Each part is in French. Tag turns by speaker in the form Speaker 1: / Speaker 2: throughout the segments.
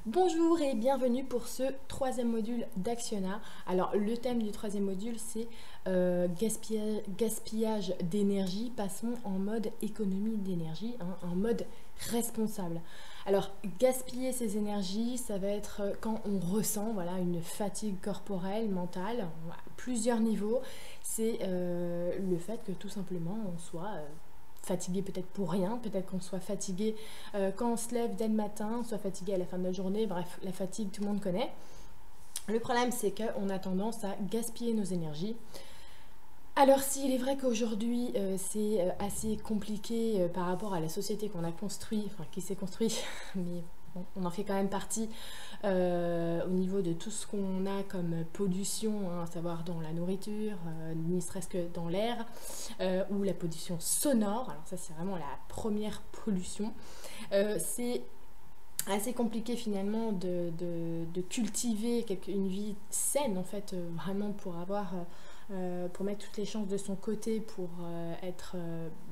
Speaker 1: Bonjour et bienvenue pour ce troisième module d'Actiona. Alors le thème du troisième module c'est gaspillage d'énergie. Passons en mode économie d'énergie, en mode responsable. Alors gaspiller ces énergies, ça va être quand on ressent une fatigue corporelle, mentale, à plusieurs niveaux. C'est le fait que tout simplement on soit fatigué peut-être pour rien, peut-être qu'on soit fatigué quand on se lève dès le matin, on soit fatigué à la fin de la journée, bref, la fatigue tout le monde connaît. Le problème c'est qu'on a tendance à gaspiller nos énergies. Alors s'il est vrai qu'aujourd'hui c'est assez compliqué par rapport à la société qu'on a construit, enfin qui s'est construit, mais bon, on en fait quand même partie au niveau de tout ce qu'on a comme pollution, à savoir dans la nourriture, ni serait-ce que dans l'air, ou la pollution sonore. Alors ça c'est vraiment la première pollution. C'est assez compliqué finalement de cultiver une vie saine en fait, vraiment pour mettre toutes les chances de son côté pour être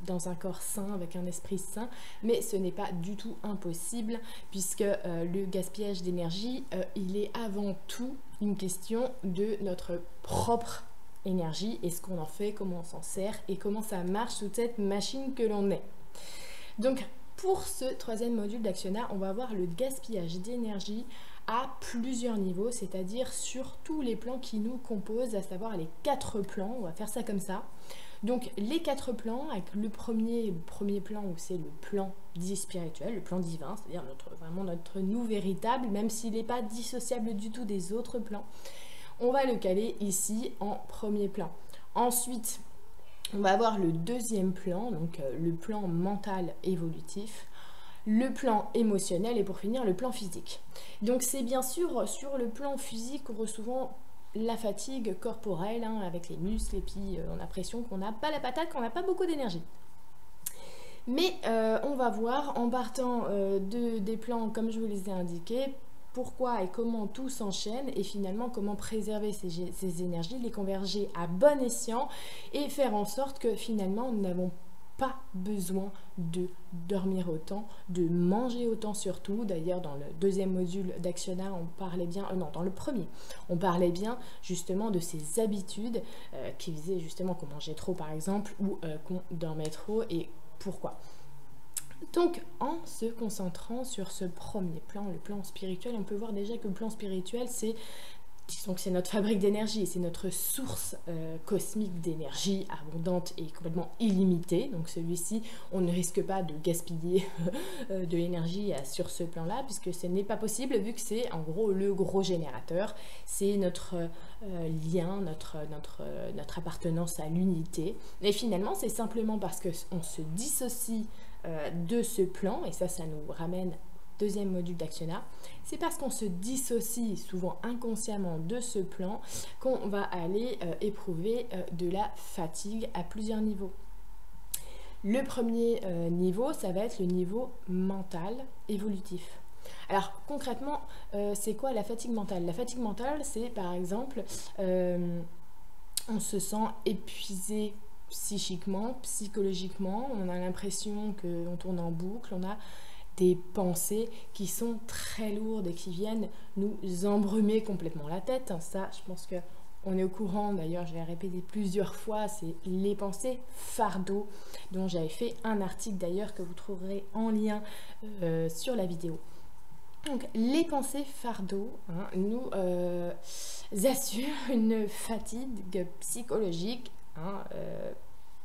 Speaker 1: dans un corps sain, avec un esprit sain, mais ce n'est pas du tout impossible puisque le gaspillage d'énergie, il est avant tout une question de notre propre énergie et ce qu'on en fait, comment on s'en sert et comment ça marche toute cette machine que l'on est. Donc pour ce troisième module d'Actiona, on va voir le gaspillage d'énergie à plusieurs niveaux, c'est-à-dire sur tous les plans qui nous composent, à savoir les 4 plans, on va faire ça comme ça. Donc les 4 plans, avec le premier plan où c'est le plan dit spirituel, le plan divin, c'est-à-dire vraiment notre nous véritable, même s'il n'est pas dissociable du tout des autres plans, on va le caler ici en premier plan. Ensuite, on va avoir le deuxième plan, donc le plan mental évolutif, le plan émotionnel et pour finir le plan physique. Donc c'est bien sûr sur le plan physique qu'on ressent souvent la fatigue corporelle avec les muscles et puis on a l'impression qu'on n'a pas la patate, qu'on n'a pas beaucoup d'énergie. Mais on va voir en partant des plans comme je vous les ai indiqués, pourquoi et comment tout s'enchaîne et finalement comment préserver ces énergies, les converger à bon escient et faire en sorte que finalement nous n'avons pas besoin de dormir autant, de manger autant surtout. D'ailleurs dans le deuxième module d'Actiona on parlait bien, non dans le premier, on parlait bien justement de ces habitudes qui faisaient justement qu'on mangeait trop par exemple ou qu'on dormait trop et pourquoi. Donc en se concentrant sur ce premier plan, le plan spirituel, on peut voir déjà que le plan spirituel c'est notre fabrique d'énergie, c'est notre source cosmique d'énergie abondante et complètement illimitée. Donc celui-ci, on ne risque pas de gaspiller de l'énergie sur ce plan-là, puisque ce n'est pas possible, vu que c'est en gros le gros générateur. C'est notre lien, notre appartenance à l'unité. Et finalement, c'est simplement parce qu'on se dissocie de ce plan, et ça nous ramène deuxième module d'Actiona, c'est parce qu'on se dissocie souvent inconsciemment de ce plan qu'on va aller éprouver de la fatigue à plusieurs niveaux. Le premier niveau, ça va être le niveau mental évolutif. Alors concrètement, c'est quoi la fatigue mentale? La fatigue mentale, c'est par exemple, on se sent épuisé psychiquement, psychologiquement, on a l'impression qu'on tourne en boucle, on a des pensées qui sont très lourdes et qui viennent nous embrumer complètement la tête. Ça, je pense qu'on est au courant, d'ailleurs je vais répéter plusieurs fois, c'est les pensées fardeaux, dont j'avais fait un article d'ailleurs que vous trouverez en lien sur la vidéo. Donc les pensées fardeaux nous assurent une fatigue psychologique,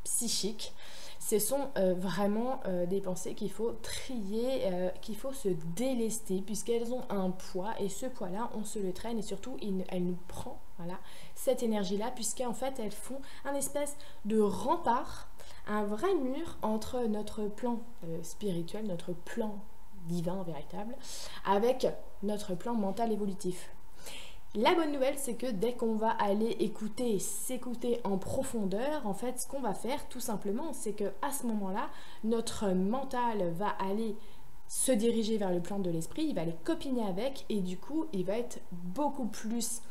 Speaker 1: psychique. Ce sont vraiment des pensées qu'il faut trier, qu'il faut se délester puisqu'elles ont un poids et ce poids-là, on se le traîne et surtout, elle nous prend cette énergie-là puisqu'en fait, elles font un espèce de rempart, un vrai mur entre notre plan spirituel, notre plan divin véritable, avec notre plan mental évolutif. La bonne nouvelle, c'est que dès qu'on va aller écouter, s'écouter en profondeur, en fait, ce qu'on va faire, tout simplement, c'est que à ce moment-là, notre mental va aller se diriger vers le plan de l'esprit, il va aller copiner avec, et du coup, il va être beaucoup plus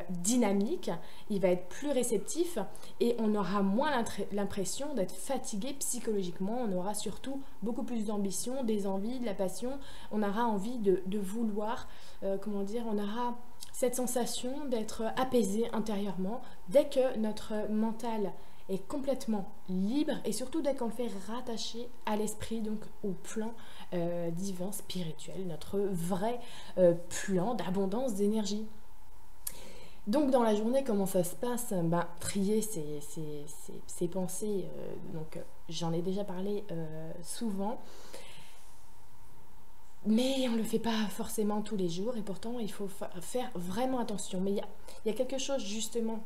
Speaker 1: dynamique, il va être plus réceptif et on aura moins l'impression d'être fatigué psychologiquement. On aura surtout beaucoup plus d'ambition, des envies, de la passion. On aura envie de vouloir, comment dire, on aura cette sensation d'être apaisé intérieurement dès que notre mental est complètement libre et surtout dès qu'on le fait rattacher à l'esprit, donc au plan divin, spirituel, notre vrai plan d'abondance d'énergie. Donc dans la journée, comment ça se passe? Trier ses pensées, j'en ai déjà parlé souvent, mais on ne le fait pas forcément tous les jours et pourtant il faut faire vraiment attention. Mais il y a quelque chose justement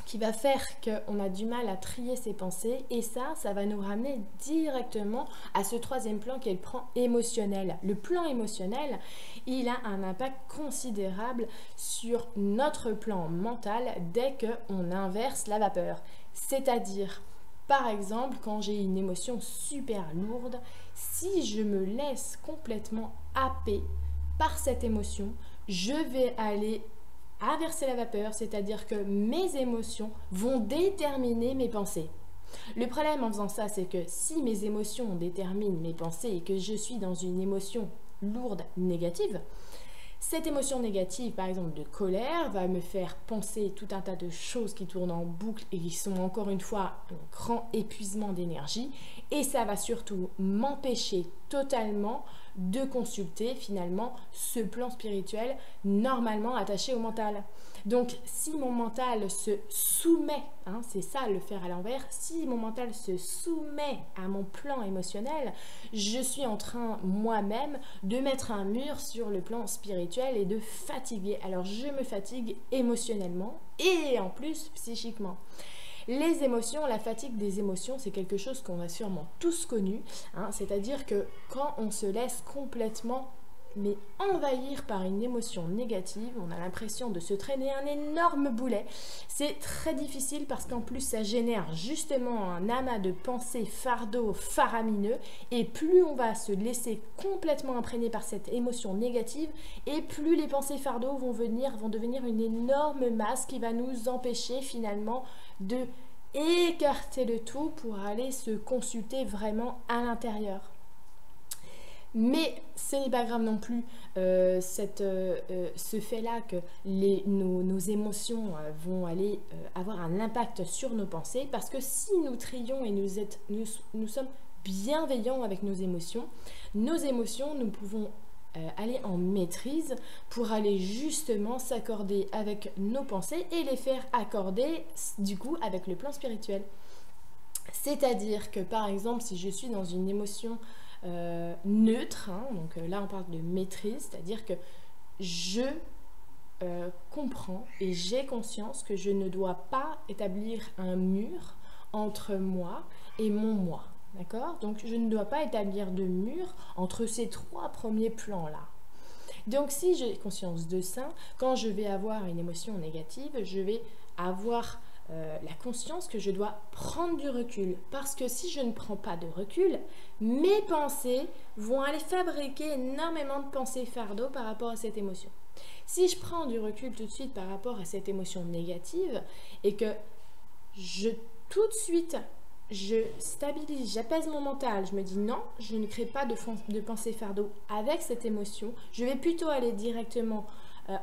Speaker 1: qui va faire qu'on a du mal à trier ses pensées et ça va nous ramener directement à ce troisième plan qui est le plan émotionnel. Le plan émotionnel, il a un impact considérable sur notre plan mental dès qu'on inverse la vapeur. C'est-à-dire, par exemple, quand j'ai une émotion super lourde, si je me laisse complètement happer par cette émotion, je vais aller inverser la vapeur, c'est-à-dire que mes émotions vont déterminer mes pensées. Le problème en faisant ça, c'est que si mes émotions déterminent mes pensées et que je suis dans une émotion lourde, négative, cette émotion négative, par exemple de colère, va me faire penser tout un tas de choses qui tournent en boucle et qui sont encore une fois un grand épuisement d'énergie. Et ça va surtout m'empêcher totalement de consulter finalement ce plan spirituel normalement attaché au mental. Donc si mon mental se soumet, c'est ça le faire à l'envers, si mon mental se soumet à mon plan émotionnel, je suis en train moi-même de mettre un mur sur le plan spirituel et de fatiguer. Alors je me fatigue émotionnellement et en plus psychiquement. Les émotions, la fatigue des émotions, c'est quelque chose qu'on a sûrement tous connu, c'est-à-dire que quand on se laisse complètement envahir par une émotion négative, on a l'impression de se traîner un énorme boulet. C'est très difficile parce qu'en plus ça génère justement un amas de pensées fardeaux faramineux et plus on va se laisser complètement imprégner par cette émotion négative et plus les pensées fardeaux vont devenir une énorme masse qui va nous empêcher finalement de écarter le tout pour aller se consulter vraiment à l'intérieur. Mais ce n'est pas grave non plus, ce fait-là que nos émotions vont aller avoir un impact sur nos pensées, parce que si nous trions et nous sommes bienveillants avec nos émotions, nous pouvons aller en maîtrise pour aller justement s'accorder avec nos pensées et les faire accorder du coup avec le plan spirituel. C'est-à-dire que par exemple, si je suis dans une émotion neutre, donc là on parle de maîtrise, c'est-à-dire que je comprends et j'ai conscience que je ne dois pas établir un mur entre moi et mon moi, d'accord? Donc je ne dois pas établir de mur entre ces trois premiers plans-là. Donc si j'ai conscience de ça, quand je vais avoir une émotion négative, je vais avoir la conscience que je dois prendre du recul, parce que si je ne prends pas de recul, mes pensées vont aller fabriquer énormément de pensées fardeaux par rapport à cette émotion. Si je prends du recul tout de suite par rapport à cette émotion négative et que tout de suite je stabilise, j'apaise mon mental, je me dis non, je ne crée pas de pensée fardeau avec cette émotion, je vais plutôt aller directement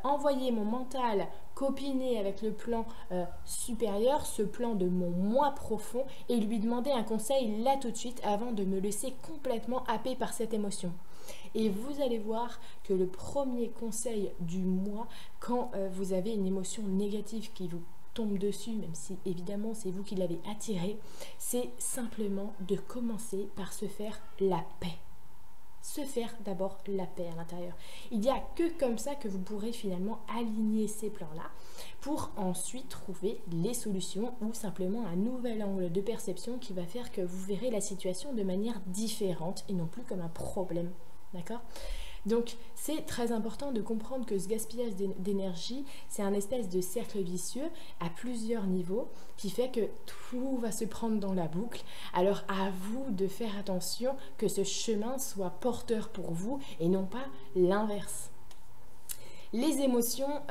Speaker 1: envoyer mon mental copiner avec le plan supérieur, ce plan de mon moi profond, et lui demander un conseil là tout de suite avant de me laisser complètement happer par cette émotion. Et vous allez voir que le premier conseil du moi, quand vous avez une émotion négative qui vous tombe dessus, même si évidemment c'est vous qui l'avez attirée, c'est simplement de commencer par se faire la paix. Se faire d'abord la paix à l'intérieur. Il n'y a que comme ça que vous pourrez finalement aligner ces plans-là pour ensuite trouver les solutions ou simplement un nouvel angle de perception qui va faire que vous verrez la situation de manière différente et non plus comme un problème. D'accord ? Donc c'est très important de comprendre que ce gaspillage d'énergie, c'est un espèce de cercle vicieux à plusieurs niveaux qui fait que tout va se prendre dans la boucle. Alors à vous de faire attention que ce chemin soit porteur pour vous et non pas l'inverse. les émotions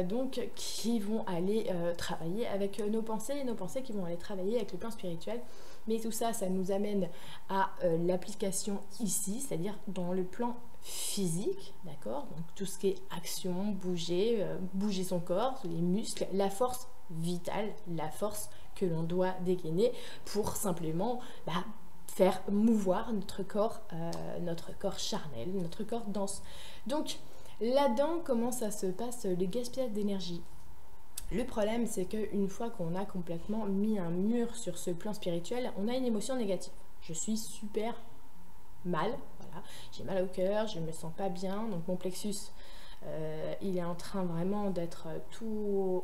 Speaker 1: donc qui vont aller travailler avec nos pensées qui vont aller travailler avec le plan spirituel. Mais tout ça, ça nous amène à l'application ici, c'est-à-dire dans le plan physique, d'accord? Donc tout ce qui est action, bouger, bouger son corps, les muscles, la force vitale, la force que l'on doit dégainer pour simplement faire mouvoir notre corps charnel, notre corps dense. Donc là-dedans, comment ça se passe, le gaspillage d'énergie? Le problème, c'est qu'une fois qu'on a complètement mis un mur sur ce plan spirituel, on a une émotion négative. Je suis super mal, voilà. J'ai mal au cœur, je ne me sens pas bien, donc mon plexus, il est en train vraiment d'être tout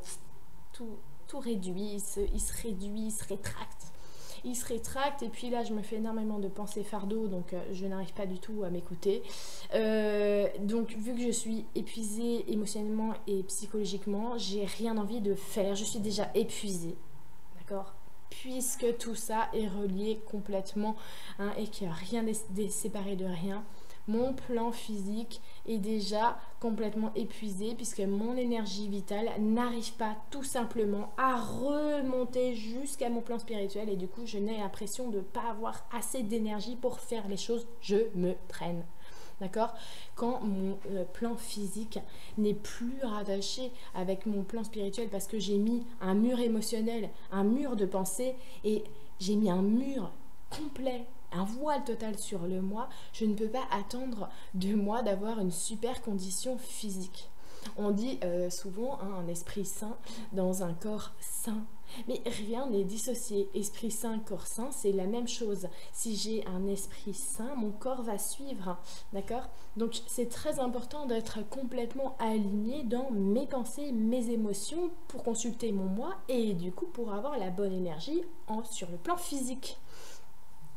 Speaker 1: réduit, il se réduit, il se rétracte. Il se rétracte et puis là je me fais énormément de pensées fardeaux, donc je n'arrive pas du tout à m'écouter. Donc vu que je suis épuisée émotionnellement et psychologiquement, j'ai rien envie de faire, je suis déjà épuisée, d'accord? Puisque tout ça est relié complètement et qu'il n'y a rien séparé de rien, mon plan physique est déjà complètement épuisé puisque mon énergie vitale n'arrive pas tout simplement à remonter jusqu'à mon plan spirituel et du coup je n'ai l'impression de ne pas avoir assez d'énergie pour faire les choses, je me traîne. D'accord? Quand mon plan physique n'est plus rattaché avec mon plan spirituel parce que j'ai mis un mur émotionnel, un mur de pensée et j'ai mis un mur complet, un voile total sur le moi, je ne peux pas attendre de moi d'avoir une super condition physique. On dit souvent un esprit sain dans un corps sain. Mais rien n'est dissocié. Esprit sain, corps sain, c'est la même chose. Si j'ai un esprit sain, mon corps va suivre. D'accord? Donc c'est très important d'être complètement aligné dans mes pensées, mes émotions pour consulter mon moi et du coup pour avoir la bonne énergie sur le plan physique.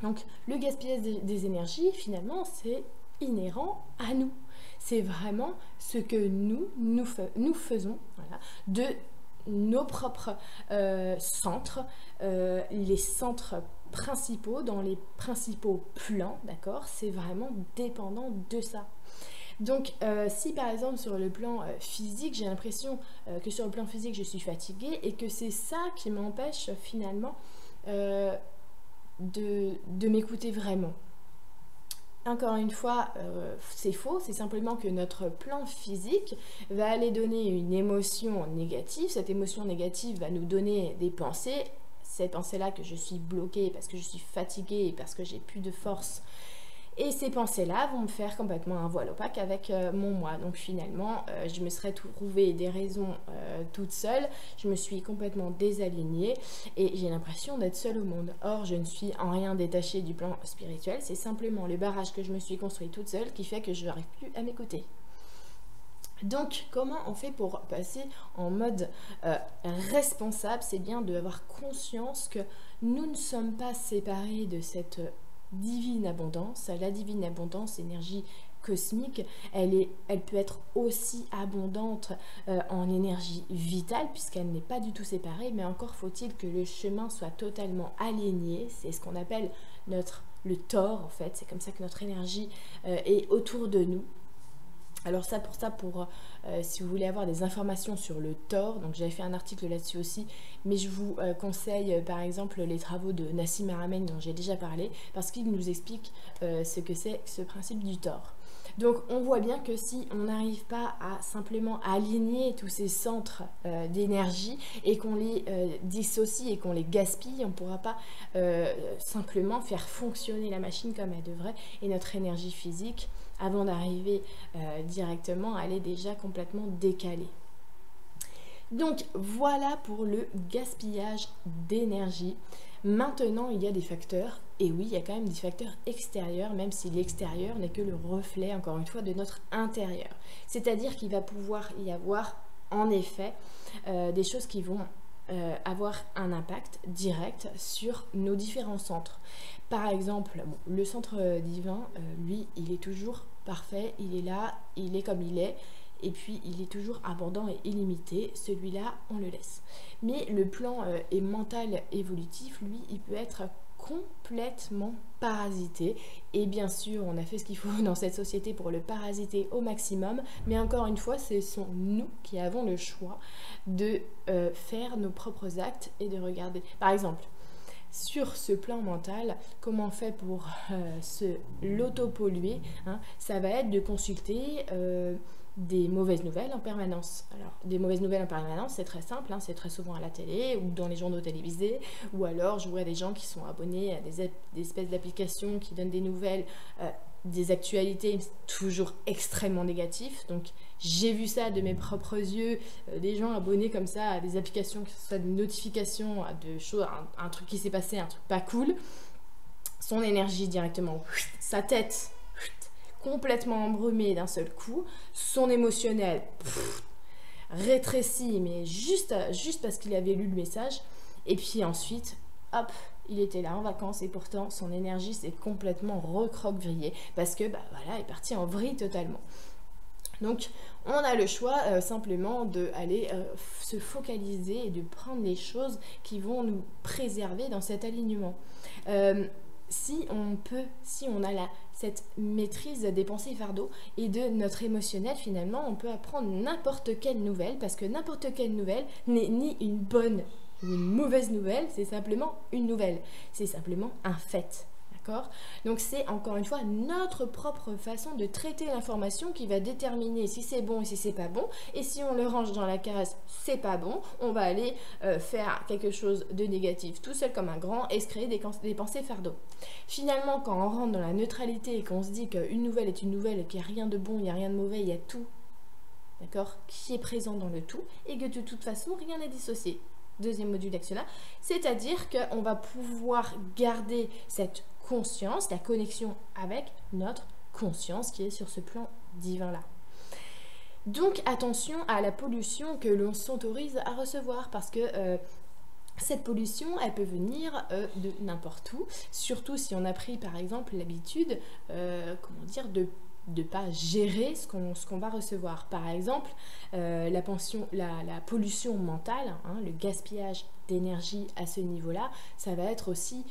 Speaker 1: Donc le gaspillage des énergies, finalement, c'est inhérent à nous. C'est vraiment ce que nous faisons, voilà, de nos propres centres, les centres principaux, dans les principaux plans, d'accord? C'est vraiment dépendant de ça. Donc, si par exemple sur le plan physique, j'ai l'impression que sur le plan physique, je suis fatiguée et que c'est ça qui m'empêche finalement de m'écouter vraiment. Encore une fois, c'est faux, c'est simplement que notre plan physique va aller donner une émotion négative. Cette émotion négative va nous donner des pensées. Ces pensées-là que je suis bloquée parce que je suis fatiguée et parce que j'ai plus de force. Et ces pensées-là vont me faire complètement un voile opaque avec mon moi. Donc finalement, je me serais trouvée des raisons toute seule. Je me suis complètement désalignée et j'ai l'impression d'être seule au monde. Or, je ne suis en rien détachée du plan spirituel. C'est simplement le barrage que je me suis construit toute seule qui fait que je n'arrive plus à m'écouter. Donc, comment on fait pour passer en mode responsable? C'est bien d'avoir conscience que nous ne sommes pas séparés de cette divine abondance. La divine abondance, énergie cosmique, elle peut être aussi abondante en énergie vitale puisqu'elle n'est pas du tout séparée, mais encore faut-il que le chemin soit totalement aligné. C'est ce qu'on appelle le tore en fait, c'est comme ça que notre énergie est autour de nous. Alors si vous voulez avoir des informations sur le tore, donc j'avais fait un article là-dessus aussi, mais je vous conseille par exemple les travaux de Nassim Haramein dont j'ai déjà parlé, parce qu'il nous explique ce que c'est ce principe du tore. Donc on voit bien que si on n'arrive pas à simplement aligner tous ces centres d'énergie et qu'on les dissocie et qu'on les gaspille, on ne pourra pas simplement faire fonctionner la machine comme elle devrait et notre énergie physique, avant d'arriver directement, elle est déjà complètement décalée. Donc voilà pour le gaspillage d'énergie. Maintenant, il y a des facteurs, et oui, il y a quand même des facteurs extérieurs, même si l'extérieur n'est que le reflet, encore une fois, de notre intérieur. C'est-à-dire qu'il va pouvoir y avoir, en effet, des choses qui vont avoir un impact direct sur nos différents centres. Par exemple, le centre divin, lui, il est toujours parfait, il est là, il est comme il est, et puis il est toujours abondant et illimité. Celui-là, on le laisse. Mais le plan mental évolutif, lui, il peut être complètement parasité. Et bien sûr, on a fait ce qu'il faut dans cette société pour le parasiter au maximum, mais encore une fois, ce sont nous qui avons le choix de faire nos propres actes et de regarder. Par exemple, sur ce plan mental, comment on fait pour l'autopolluer, hein, ça va être de consulter des mauvaises nouvelles en permanence. Alors, des mauvaises nouvelles en permanence, c'est très simple, hein, c'est très souvent à la télé ou dans les journaux télévisés, ou alors je vois des gens qui sont abonnés à des espèces d'applications qui donnent des nouvelles, des actualités toujours extrêmement négatives. Donc, j'ai vu ça de mes propres yeux, des gens abonnés comme ça à des applications, que ce soit des notifications, à de choses, un truc qui s'est passé, un truc pas cool, son énergie directement, sa tête complètement embrumée d'un seul coup, son émotionnel rétréci, mais juste parce qu'il avait lu le message, et puis ensuite, hop, il était là en vacances et pourtant son énergie s'est complètement recroquevillée parce que voilà, il est parti en vrille totalement. Donc, on a le choix simplement d'aller se focaliser et de prendre les choses qui vont nous préserver dans cet alignement. Si on a cette maîtrise des pensées fardeaux et de notre émotionnel, finalement, on peut apprendre n'importe quelle nouvelle, parce que n'importe quelle nouvelle n'est ni une bonne ou une mauvaise nouvelle, c'est simplement une nouvelle. C'est simplement un fait. Donc c'est encore une fois notre propre façon de traiter l'information qui va déterminer si c'est bon et si c'est pas bon. Et si on le range dans la case c'est pas bon, on va aller faire quelque chose de négatif tout seul comme un grand et se créer des pensées fardeaux. Finalement, quand on rentre dans la neutralité et qu'on se dit qu'une nouvelle est une nouvelle et qu'il n'y a rien de bon, il n'y a rien de mauvais, il y a tout, d'accord, qui est présent dans le tout et que de toute façon rien n'est dissocié. Deuxième module d'Axiona, c'est-à-dire qu'on va pouvoir garder cette conscience, la connexion avec notre conscience qui est sur ce plan divin-là. Donc attention à la pollution que l'on s'autorise à recevoir parce que cette pollution, elle peut venir de n'importe où, surtout si on a pris par exemple l'habitude, de ne pas gérer ce qu'on va recevoir. Par exemple, la pollution mentale, hein, le gaspillage d'énergie à ce niveau-là, ça va être aussi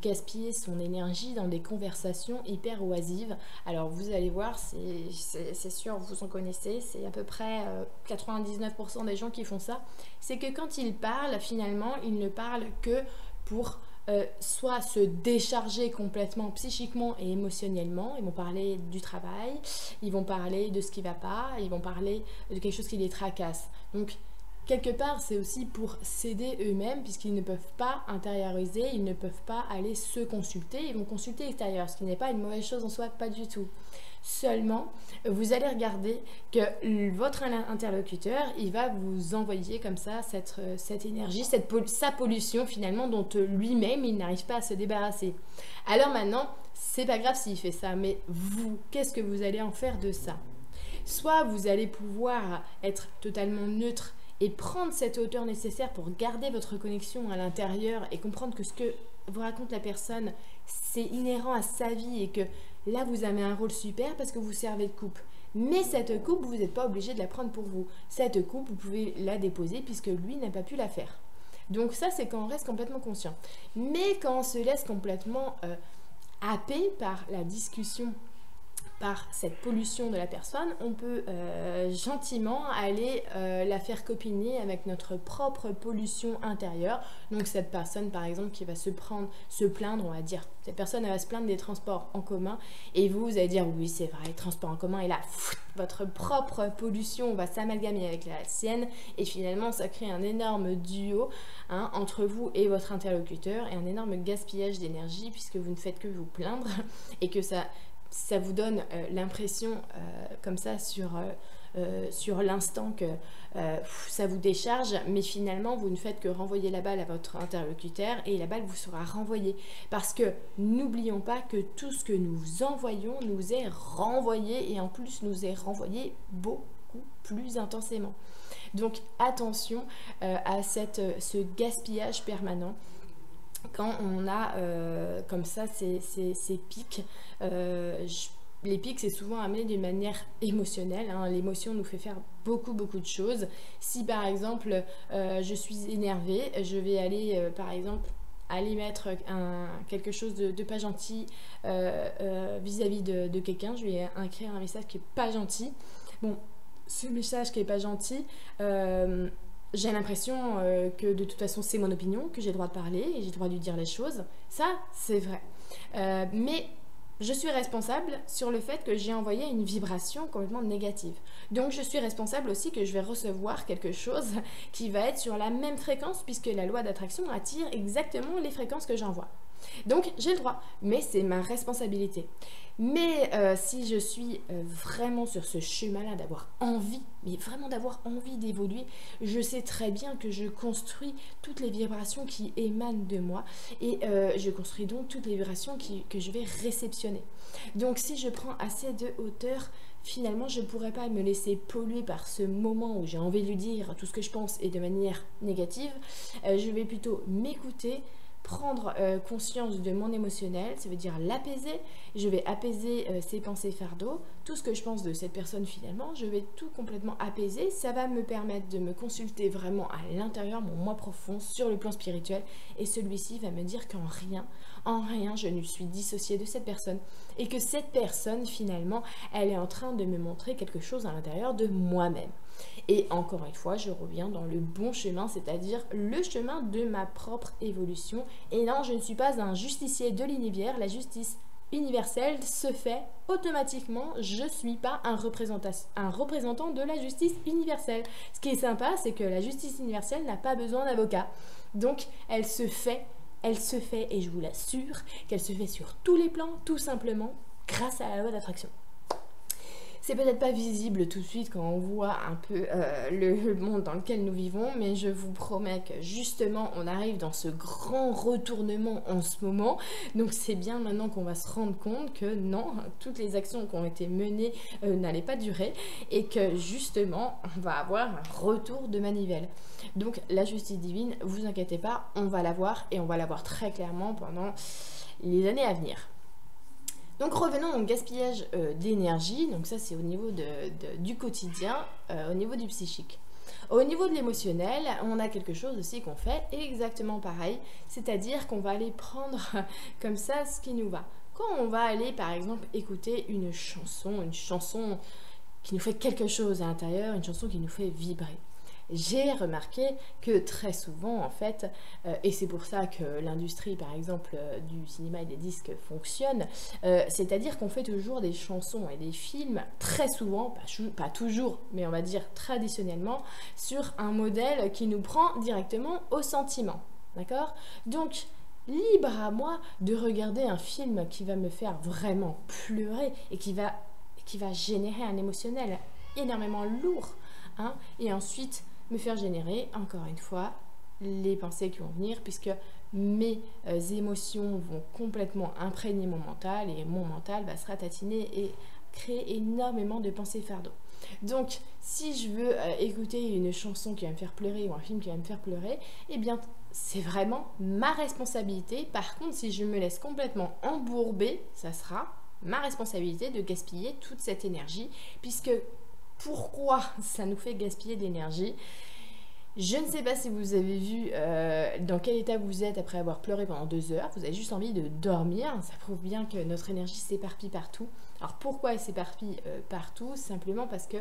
Speaker 1: gaspiller son énergie dans des conversations hyper oisives. Alors vous allez voir, c'est sûr, vous en connaissez, c'est à peu près 99% des gens qui font ça. C'est que quand ils parlent, finalement, ils ne parlent que pour soit se décharger complètement psychiquement et émotionnellement. Ils vont parler du travail, ils vont parler de ce qui ne va pas, ils vont parler de quelque chose qui les tracasse. Donc quelque part c'est aussi pour s'aider eux-mêmes puisqu'ils ne peuvent pas intérioriser, ils ne peuvent pas aller se consulter, ils vont consulter l'extérieur, ce qui n'est pas une mauvaise chose en soi, pas du tout. Seulement, vous allez regarder que votre interlocuteur, il va vous envoyer comme ça cette énergie, sa pollution finalement dont lui-même, il n'arrive pas à se débarrasser. Alors maintenant, c'est pas grave s'il fait ça, mais vous, qu'est-ce que vous allez en faire de ça? Soit vous allez pouvoir être totalement neutre et prendre cette hauteur nécessaire pour garder votre connexion à l'intérieur et comprendre que ce que vous raconte la personne, c'est inhérent à sa vie et que là, vous avez un rôle super parce que vous servez de coupe. Mais cette coupe, vous n'êtes pas obligé de la prendre pour vous. Cette coupe, vous pouvez la déposer puisque lui n'a pas pu la faire. Donc ça, c'est quand on reste complètement conscient. Mais quand on se laisse complètement happer par la discussion, par cette pollution de la personne, on peut gentiment aller la faire copiner avec notre propre pollution intérieure. Donc cette personne par exemple qui va se plaindre, on va dire, cette personne elle va se plaindre des transports en commun et vous allez dire oui c'est vrai, les transports en commun, et là votre propre pollution va s'amalgamer avec la sienne et finalement ça crée un énorme duo entre vous et votre interlocuteur et un énorme gaspillage d'énergie puisque vous ne faites que vous plaindre et que ça vous donne l'impression comme ça sur l'instant que ça vous décharge, mais finalement vous ne faites que renvoyer la balle à votre interlocuteur et la balle vous sera renvoyée. Parce que n'oublions pas que tout ce que nous envoyons nous est renvoyé et en plus nous est renvoyé beaucoup plus intensément. Donc attention à ce gaspillage permanent. Quand on a comme ça ces pics, les pics c'est souvent amené d'une manière émotionnelle, hein. L'émotion nous fait faire beaucoup de choses. Si par exemple je suis énervée, je vais aller par exemple aller mettre quelque chose de pas gentil vis-à-vis de quelqu'un, je vais écrire un message qui est pas gentil. Bon, ce message qui est pas gentil, j'ai l'impression que de toute façon c'est mon opinion, que j'ai le droit de parler et j'ai le droit de lui dire les choses. Ça, c'est vrai. Mais je suis responsable sur le fait que j'ai envoyé une vibration complètement négative. Donc je suis responsable aussi que je vais recevoir quelque chose qui va être sur la même fréquence puisque la loi d'attraction attire exactement les fréquences que j'envoie. Donc j'ai le droit, mais c'est ma responsabilité. Mais si je suis vraiment sur ce chemin-là d'avoir envie, mais vraiment d'avoir envie d'évoluer, je sais très bien que je construis toutes les vibrations qui émanent de moi et je construis donc toutes les vibrations que je vais réceptionner. Donc si je prends assez de hauteur, finalement je ne pourrais pas me laisser polluer par ce moment où j'ai envie de lui dire tout ce que je pense et de manière négative. Je vais plutôt m'écouter, prendre conscience de mon émotionnel, ça veut dire l'apaiser. Je vais apaiser ses pensées fardeaux, tout ce que je pense de cette personne finalement, je vais tout complètement apaiser. Ça va me permettre de me consulter vraiment à l'intérieur, mon moi profond, sur le plan spirituel, et celui-ci va me dire qu'en rien, je ne suis dissociée de cette personne, et que cette personne finalement, elle est en train de me montrer quelque chose à l'intérieur de moi-même. Et encore une fois, je reviens dans le bon chemin, c'est-à-dire le chemin de ma propre évolution. Et non, je ne suis pas un justicier de l'univers. La justice universelle se fait automatiquement. Je ne suis pas un représentant de la justice universelle. Ce qui est sympa, c'est que la justice universelle n'a pas besoin d'avocat. Donc, elle se fait, et je vous l'assure qu'elle se fait sur tous les plans, tout simplement, grâce à la loi d'attraction. C'est peut-être pas visible tout de suite quand on voit un peu le monde dans lequel nous vivons, mais je vous promets que justement on arrive dans ce grand retournement en ce moment. Donc c'est bien maintenant qu'on va se rendre compte que non, toutes les actions qui ont été menées n'allaient pas durer et que justement on va avoir un retour de manivelle. Donc la justice divine, vous inquiétez pas, on va la voir et on va la voir très clairement pendant les années à venir. Donc revenons au gaspillage d'énergie, donc ça c'est au niveau du quotidien, au niveau du psychique. Au niveau de l'émotionnel, on a quelque chose aussi qu'on fait exactement pareil, c'est-à-dire qu'on va aller prendre comme ça ce qui nous va. Quand on va aller par exemple écouter une chanson qui nous fait quelque chose à l'intérieur, une chanson qui nous fait vibrer. J'ai remarqué que très souvent, en fait, et c'est pour ça que l'industrie, par exemple, du cinéma et des disques fonctionne, c'est-à-dire qu'on fait toujours des chansons et des films, très souvent, pas toujours, mais on va dire traditionnellement, sur un modèle qui nous prend directement au sentiment. D'accord ? Donc, libre à moi de regarder un film qui va me faire vraiment pleurer et qui va générer un émotionnel énormément lourd, hein, et ensuite me faire générer, encore une fois, les pensées qui vont venir, puisque mes émotions vont complètement imprégner mon mental, et mon mental va se ratatiner et créer énormément de pensées fardeaux. Donc, si je veux écouter une chanson qui va me faire pleurer, ou un film qui va me faire pleurer, eh bien, c'est vraiment ma responsabilité. Par contre, si je me laisse complètement embourber, ça sera ma responsabilité de gaspiller toute cette énergie, puisque pourquoi ça nous fait gaspiller de l'énergie? Je ne sais pas si vous avez vu dans quel état vous êtes après avoir pleuré pendant 2 heures. Vous avez juste envie de dormir. Ça prouve bien que notre énergie s'éparpille partout. Alors pourquoi elle s'éparpille partout? Simplement parce que,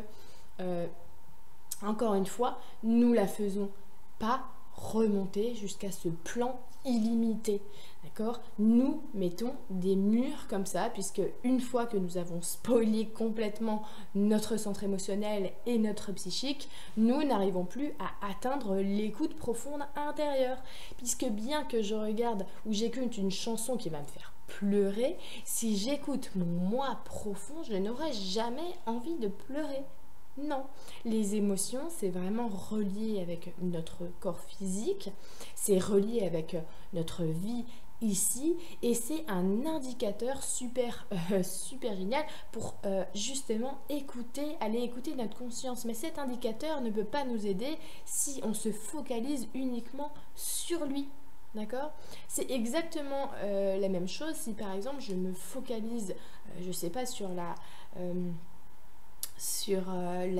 Speaker 1: encore une fois, nous la faisons pas remonter jusqu'à ce plan illimité. D'accord ? Nous mettons des murs comme ça, puisque une fois que nous avons spoilé complètement notre centre émotionnel et notre psychique, nous n'arrivons plus à atteindre l'écoute profonde intérieure. Puisque bien que je regarde ou j'écoute une chanson qui va me faire pleurer, si j'écoute mon moi profond, je n'aurai jamais envie de pleurer. Non, les émotions, c'est vraiment relié avec notre corps physique, c'est relié avec notre vie ici, et c'est un indicateur super génial pour justement aller écouter notre conscience. Mais cet indicateur ne peut pas nous aider si on se focalise uniquement sur lui. D'accord ? C'est exactement la même chose si par exemple je me focalise, je sais pas, sur la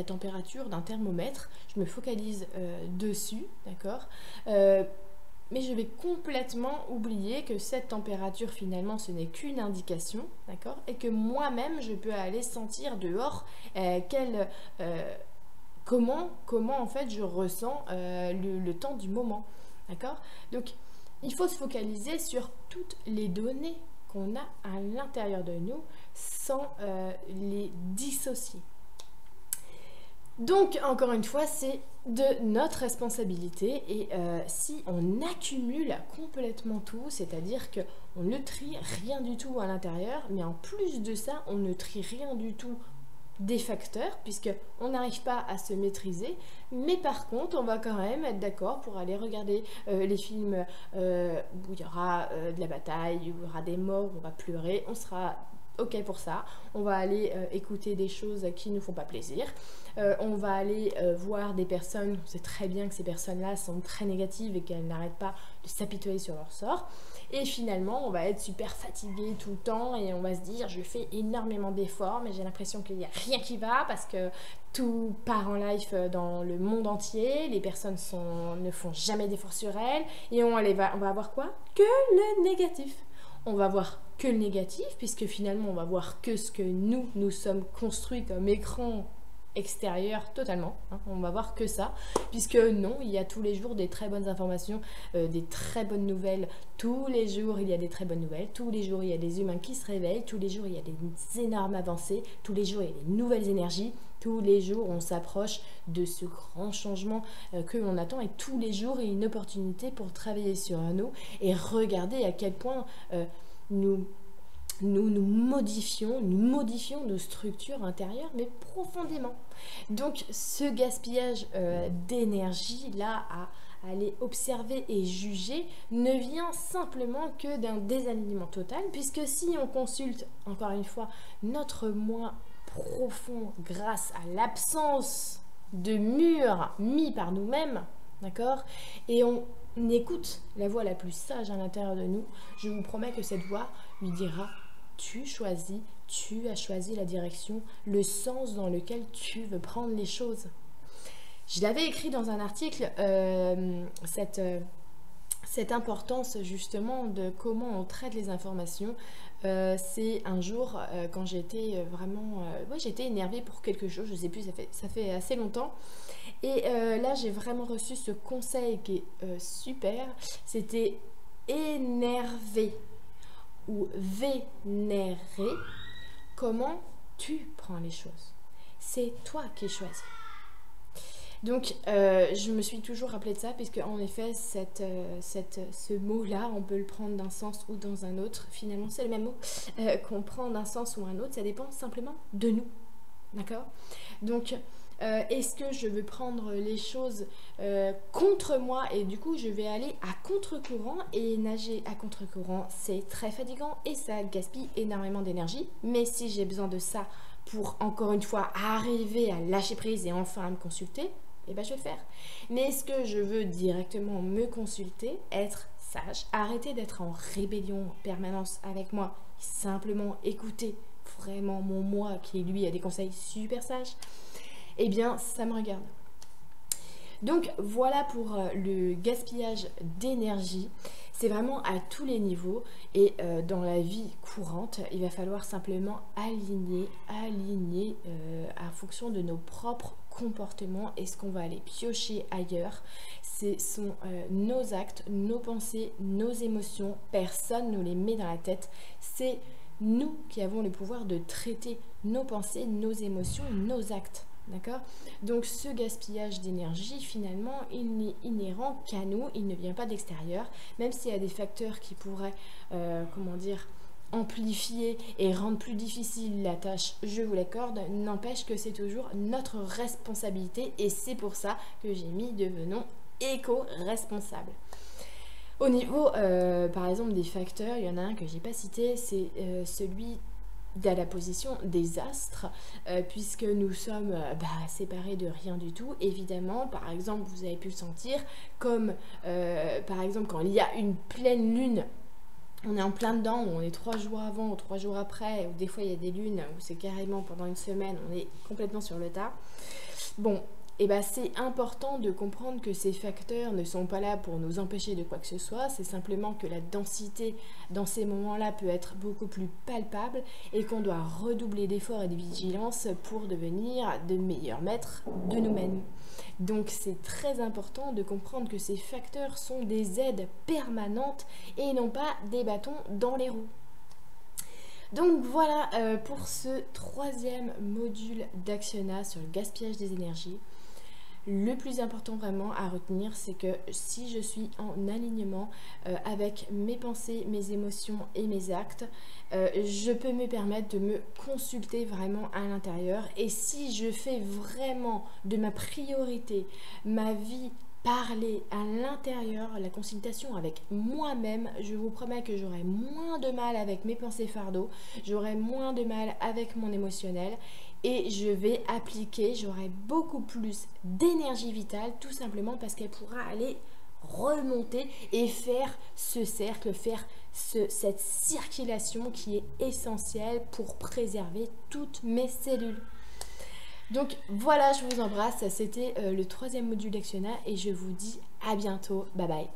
Speaker 1: température d'un thermomètre, je me focalise dessus, d'accord ? mais je vais complètement oublier que cette température finalement ce n'est qu'une indication, d'accord? Et que moi-même je peux aller sentir dehors comment en fait je ressens le temps du moment, d'accord? Donc il faut se focaliser sur toutes les données qu'on a à l'intérieur de nous sans les dissocier. Donc, encore une fois, c'est de notre responsabilité et si on accumule complètement tout, c'est-à-dire qu'on ne trie rien du tout à l'intérieur, mais en plus de ça, on ne trie rien du tout des facteurs, puisqu'on n'arrive pas à se maîtriser, mais par contre, on va quand même être d'accord pour aller regarder les films où il y aura de la bataille, où il y aura des morts, où on va pleurer, on sera ok pour ça, on va aller écouter des choses qui ne nous font pas plaisir, on va aller voir des personnes, on sait très bien que ces personnes-là sont très négatives et qu'elles n'arrêtent pas de s'apitoyer sur leur sort, et finalement on va être super fatigué tout le temps et on va se dire je fais énormément d'efforts mais j'ai l'impression qu'il n'y a rien qui va parce que tout part en live dans le monde entier, les personnes ne font jamais d'efforts sur elles et on va avoir quoi? Que le négatif. On va voir que le négatif, puisque finalement on va voir que ce que nous sommes construits comme écran extérieur totalement, hein. On va voir que ça, puisque non, il y a tous les jours des très bonnes informations, des très bonnes nouvelles, tous les jours il y a des très bonnes nouvelles, tous les jours il y a des humains qui se réveillent, tous les jours il y a des énormes avancées, tous les jours il y a des nouvelles énergies, tous les jours on s'approche de ce grand changement que l'on attend et tous les jours il y a une opportunité pour travailler sur nous et regarder à quel point nous modifions nos structures intérieures, mais profondément. Donc ce gaspillage d'énergie là à aller observer et juger ne vient simplement que d'un désalignement total, puisque si on consulte encore une fois notre moi profond grâce à l'absence de mur mis par nous-mêmes, d'accord, et on écoute la voix la plus sage à l'intérieur de nous, je vous promets que cette voix lui dira tu as choisi la direction, le sens dans lequel tu veux prendre les choses. Je l'avais écrit dans un article, cette importance justement de comment on traite les informations. C'est un jour quand j'étais vraiment j'étais énervée pour quelque chose, je sais plus, ça fait assez longtemps et là j'ai vraiment reçu ce conseil qui est super, c'était énervé ou vénérer comment tu prends les choses, c'est toi qui choisis. Donc, je me suis toujours rappelé de ça, puisque en effet, ce mot-là, on peut le prendre d'un sens ou dans un autre. Finalement, c'est le même mot qu'on prend d'un sens ou un autre. Ça dépend simplement de nous. D'accord? Donc, est-ce que je veux prendre les choses contre moi et du coup, je vais aller à contre-courant, et nager à contre-courant, c'est très fatigant et ça gaspille énormément d'énergie. Mais si j'ai besoin de ça pour, encore une fois, arriver à lâcher prise et enfin à me consulter, eh ben je vais le faire. Mais est-ce que je veux directement me consulter, être sage, arrêter d'être en rébellion en permanence avec moi, simplement écouter vraiment mon moi qui lui a des conseils super sages? Eh bien ça me regarde. Donc voilà pour le gaspillage d'énergie. C'est vraiment à tous les niveaux et dans la vie courante, il va falloir simplement aligner en fonction de nos propres comportements et ce qu'on va aller piocher ailleurs. Ce sont nos actes, nos pensées, nos émotions. Personne ne nous les met dans la tête. C'est nous qui avons le pouvoir de traiter nos pensées, nos émotions, nos actes. D'accord? Donc ce gaspillage d'énergie, finalement, il n'est inhérent qu'à nous, il ne vient pas d'extérieur, même s'il y a des facteurs qui pourraient, amplifier et rendre plus difficile la tâche, je vous l'accorde, n'empêche que c'est toujours notre responsabilité et c'est pour ça que j'ai mis devenons éco-responsables. Au niveau, par exemple, des facteurs, il y en a un que j'ai pas cité, c'est celui de la position des astres, puisque nous sommes séparés de rien du tout. Évidemment, par exemple, vous avez pu le sentir, comme par exemple quand il y a une pleine lune, on est en plein dedans, ou on est 3 jours avant ou 3 jours après, ou des fois il y a des lunes où c'est carrément pendant une semaine, on est complètement sur le tas. Bon, et ben c'est important de comprendre que ces facteurs ne sont pas là pour nous empêcher de quoi que ce soit, c'est simplement que la densité dans ces moments-là peut être beaucoup plus palpable et qu'on doit redoubler d'efforts et de vigilance pour devenir de meilleurs maîtres de nous-mêmes. Donc c'est très important de comprendre que ces facteurs sont des aides permanentes et non pas des bâtons dans les roues. Donc voilà pour ce troisième module d'Actiona sur le gaspillage des énergies. Le plus important vraiment à retenir, c'est que si je suis en alignement avec mes pensées, mes émotions et mes actes, je peux me permettre de me consulter vraiment à l'intérieur. Et si je fais vraiment de ma priorité, ma vie, parler à l'intérieur, la consultation avec moi-même, je vous promets que j'aurai moins de mal avec mes pensées fardeaux, j'aurai moins de mal avec mon émotionnel et je vais appliquer, j'aurai beaucoup plus d'énergie vitale tout simplement parce qu'elle pourra aller remonter et faire ce cercle, faire cette circulation qui est essentielle pour préserver toutes mes cellules. Donc voilà, je vous embrasse, c'était le troisième module d'Actiona et je vous dis à bientôt, bye bye.